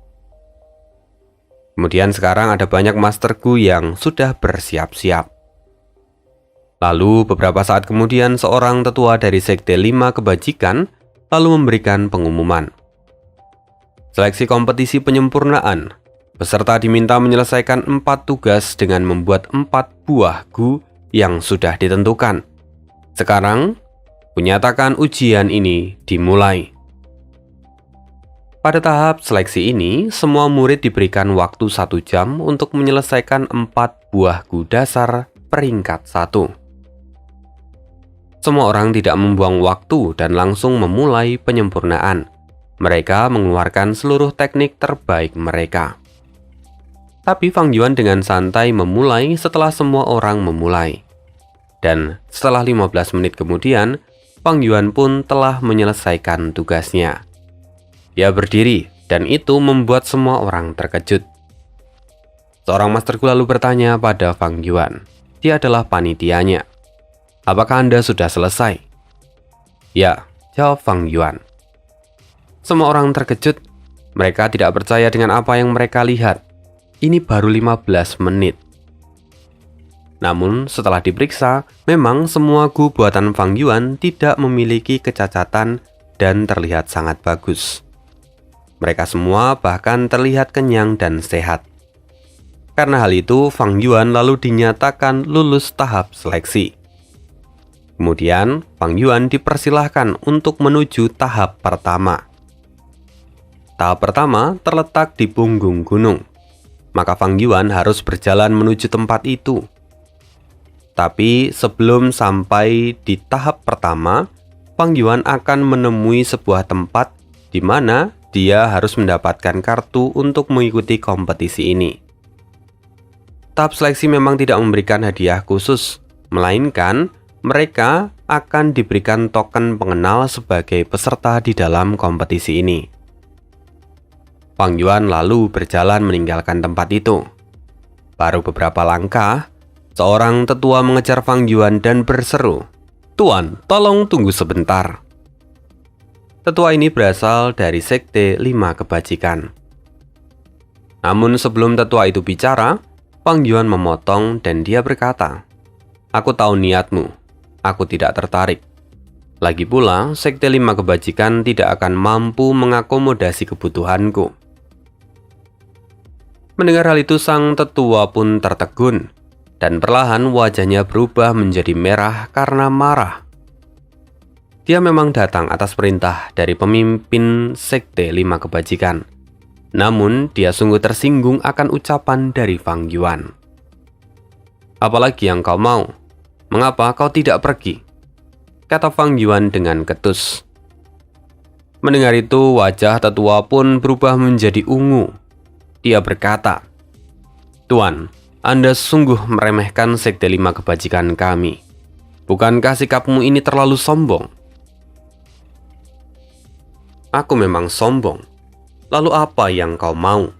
Kemudian sekarang ada banyak Master Gu yang sudah bersiap-siap. Lalu beberapa saat kemudian seorang tetua dari Sekte 5 Kebajikan lalu memberikan pengumuman. Seleksi kompetisi penyempurnaan. Peserta diminta menyelesaikan 4 tugas dengan membuat 4 buah Gu yang sudah ditentukan. Sekarang, kunyatakan ujian ini dimulai. Pada tahap seleksi ini, semua murid diberikan waktu 1 jam untuk menyelesaikan 4 buah Gu dasar peringkat 1. Semua orang tidak membuang waktu dan langsung memulai penyempurnaan. Mereka mengeluarkan seluruh teknik terbaik mereka. Tapi Fang Yuan dengan santai memulai setelah semua orang memulai. Dan setelah 15 menit kemudian, Fang Yuan pun telah menyelesaikan tugasnya. Dia berdiri dan itu membuat semua orang terkejut. Seorang masterku lalu bertanya pada Fang Yuan. Dia adalah panitianya. Apakah Anda sudah selesai? Ya, jawab Fang Yuan. Semua orang terkejut. Mereka tidak percaya dengan apa yang mereka lihat. Ini baru 15 menit. Namun setelah diperiksa, memang semua gu buatan Fang Yuan tidak memiliki kecacatan dan terlihat sangat bagus. Mereka semua bahkan terlihat kenyang dan sehat. Karena hal itu, Fang Yuan lalu dinyatakan lulus tahap seleksi. Kemudian, Fang Yuan dipersilahkan untuk menuju tahap pertama. Tahap pertama terletak di punggung gunung. Maka Fang Yuan harus berjalan menuju tempat itu. Tapi sebelum sampai di tahap pertama, Fang Yuan akan menemui sebuah tempat di mana dia harus mendapatkan kartu untuk mengikuti kompetisi ini. Tahap seleksi memang tidak memberikan hadiah khusus, melainkan mereka akan diberikan token pengenal sebagai peserta di dalam kompetisi ini. Fang Yuan lalu berjalan meninggalkan tempat itu. Baru beberapa langkah, seorang tetua mengejar Fang Yuan dan berseru, "Tuan, tolong tunggu sebentar." Tetua ini berasal dari Sekte 5 Kebajikan. Namun sebelum tetua itu bicara, Fang Yuan memotong dan dia berkata, "Aku tahu niatmu. Aku tidak tertarik. Lagi pula, Sekte 5 Kebajikan tidak akan mampu mengakomodasi kebutuhanku." Mendengar hal itu, sang tetua pun tertegun, dan perlahan wajahnya berubah menjadi merah karena marah. Dia memang datang atas perintah dari pemimpin Sekte 5 Kebajikan. Namun, dia sungguh tersinggung akan ucapan dari Fang Yuan. "Apalagi yang kau mau? Mengapa kau tidak pergi?" kata Fang Yuan dengan ketus. Mendengar itu, wajah tetua pun berubah menjadi ungu. Dia berkata, "Tuan, Anda sungguh meremehkan Sekte 5 Kebajikan kami. Bukankah sikapmu ini terlalu sombong?" "Aku memang sombong. Lalu apa yang kau mau?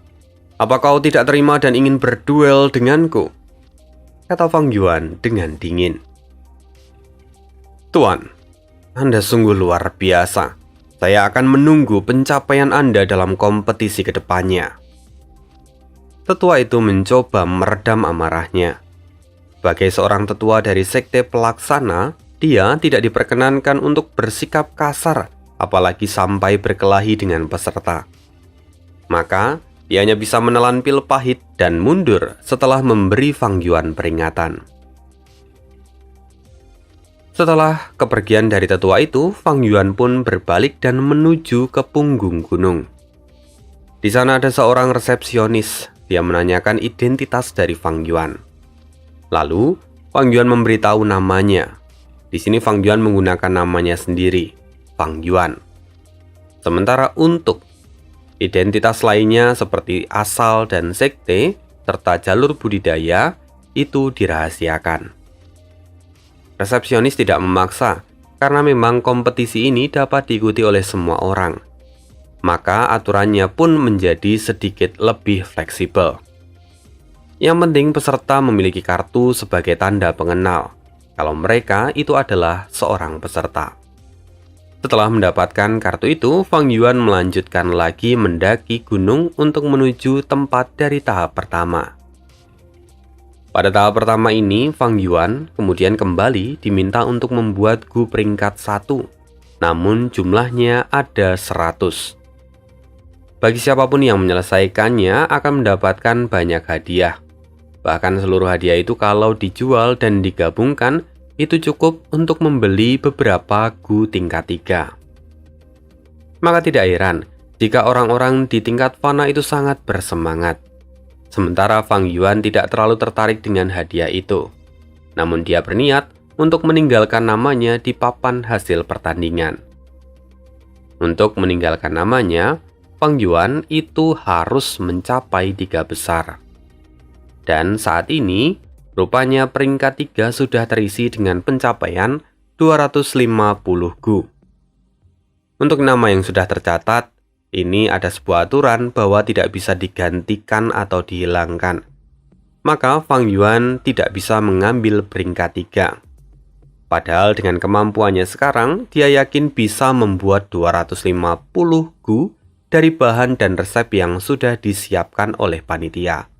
Apa kau tidak terima dan ingin berduel denganku?" kata Fang Yuan dengan dingin. "Tuan, Anda sungguh luar biasa. Saya akan menunggu pencapaian Anda dalam kompetisi ke depannya." Tetua itu mencoba meredam amarahnya. Sebagai seorang tetua dari sekte pelaksana, dia tidak diperkenankan untuk bersikap kasar, apalagi sampai berkelahi dengan peserta. Maka, dia hanya bisa menelan pil pahit dan mundur setelah memberi Fang Yuan peringatan. Setelah kepergian dari tetua itu, Fang Yuan pun berbalik dan menuju ke punggung gunung. Di sana ada seorang resepsionis. Dia menanyakan identitas dari Fang Yuan. Lalu, Fang Yuan memberitahu namanya. Di sini Fang Yuan menggunakan namanya sendiri, Fang Yuan. Sementara untuk identitas lainnya seperti asal dan sekte, serta jalur budidaya, itu dirahasiakan. Resepsionis tidak memaksa, karena memang kompetisi ini dapat diikuti oleh semua orang. Maka aturannya pun menjadi sedikit lebih fleksibel. Yang penting peserta memiliki kartu sebagai tanda pengenal, kalau mereka itu adalah seorang peserta. Setelah mendapatkan kartu itu, Fang Yuan melanjutkan lagi mendaki gunung untuk menuju tempat dari tahap pertama. Pada tahap pertama ini, Fang Yuan kemudian kembali diminta untuk membuat gu peringkat 1, namun jumlahnya ada 100. Bagi siapapun yang menyelesaikannya akan mendapatkan banyak hadiah. Bahkan seluruh hadiah itu kalau dijual dan digabungkan, itu cukup untuk membeli beberapa gu tingkat 3. Maka tidak heran jika orang-orang di tingkat fana itu sangat bersemangat. Sementara Fang Yuan tidak terlalu tertarik dengan hadiah itu. Namun dia berniat untuk meninggalkan namanya di papan hasil pertandingan. Untuk meninggalkan namanya, Fang Yuan itu harus mencapai 3 besar. Dan saat ini, rupanya peringkat 3 sudah terisi dengan pencapaian 250 gu. Untuk nama yang sudah tercatat, ini ada sebuah aturan bahwa tidak bisa digantikan atau dihilangkan. Maka Fang Yuan tidak bisa mengambil peringkat 3. Padahal dengan kemampuannya sekarang, dia yakin bisa membuat 250 gu dari bahan dan resep yang sudah disiapkan oleh panitia.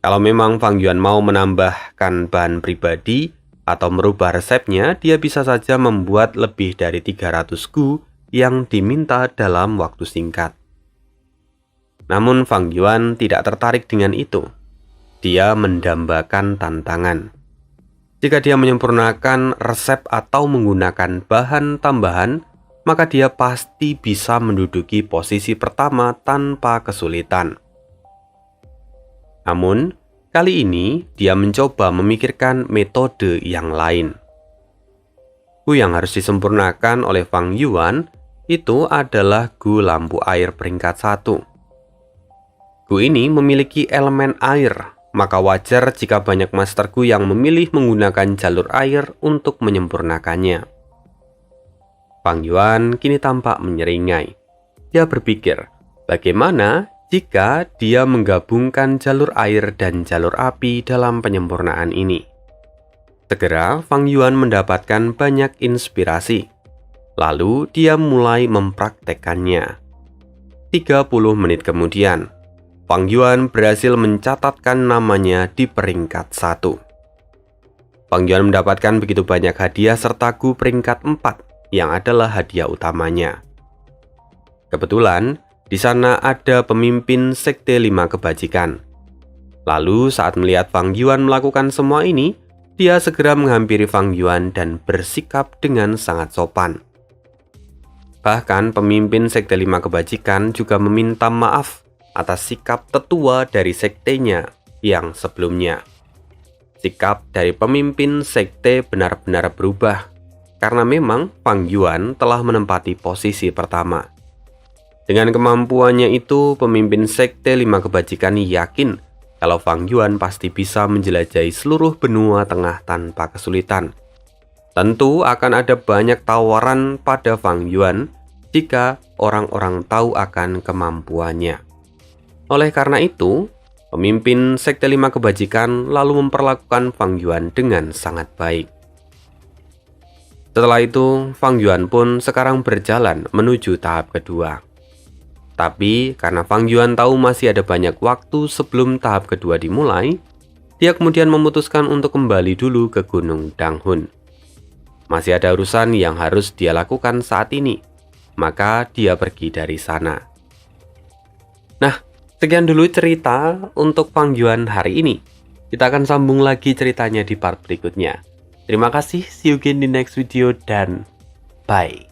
Kalau memang Fang Yuan mau menambahkan bahan pribadi atau merubah resepnya, dia bisa saja membuat lebih dari 300 gu yang diminta dalam waktu singkat. Namun Fang Yuan tidak tertarik dengan itu. Dia mendambakan tantangan. Jika dia menyempurnakan resep atau menggunakan bahan tambahan, maka dia pasti bisa menduduki posisi pertama tanpa kesulitan. Namun, kali ini dia mencoba memikirkan metode yang lain. Gu yang harus disempurnakan oleh Fang Yuan itu adalah gu lampu air peringkat 1. Gu ini memiliki elemen air, maka wajar jika banyak master gu yang memilih menggunakan jalur air untuk menyempurnakannya. Fang Yuan kini tampak menyeringai. Dia berpikir, bagaimana jika dia menggabungkan jalur air dan jalur api dalam penyempurnaan ini? Segera Fang Yuan mendapatkan banyak inspirasi. Lalu dia mulai mempraktekkannya. 30 menit kemudian, Fang Yuan berhasil mencatatkan namanya di peringkat 1. Fang Yuan mendapatkan begitu banyak hadiah serta gu peringkat 4 yang adalah hadiah utamanya. Kebetulan, di sana ada pemimpin Sekte 5 Kebajikan. Lalu saat melihat Fang Yuan melakukan semua ini, dia segera menghampiri Fang Yuan dan bersikap dengan sangat sopan. Bahkan pemimpin Sekte 5 Kebajikan juga meminta maaf atas sikap tetua dari sektenya yang sebelumnya. Sikap dari pemimpin sekte benar-benar berubah, karena memang Fang Yuan telah menempati posisi pertama. Dengan kemampuannya itu, pemimpin Sekte 5 Kebajikan yakin kalau Fang Yuan pasti bisa menjelajahi seluruh benua tengah tanpa kesulitan. Tentu akan ada banyak tawaran pada Fang Yuan jika orang-orang tahu akan kemampuannya. Oleh karena itu, pemimpin Sekte 5 Kebajikan lalu memperlakukan Fang Yuan dengan sangat baik. Setelah itu, Fang Yuan pun sekarang berjalan menuju tahap kedua. Tapi karena Fang Yuan tahu masih ada banyak waktu sebelum tahap kedua dimulai, dia kemudian memutuskan untuk kembali dulu ke Gunung Danghun. Masih ada urusan yang harus dia lakukan saat ini, maka dia pergi dari sana. Nah, sekian dulu cerita untuk Fang Yuan hari ini. Kita akan sambung lagi ceritanya di part berikutnya. Terima kasih, see you again di next video, dan bye.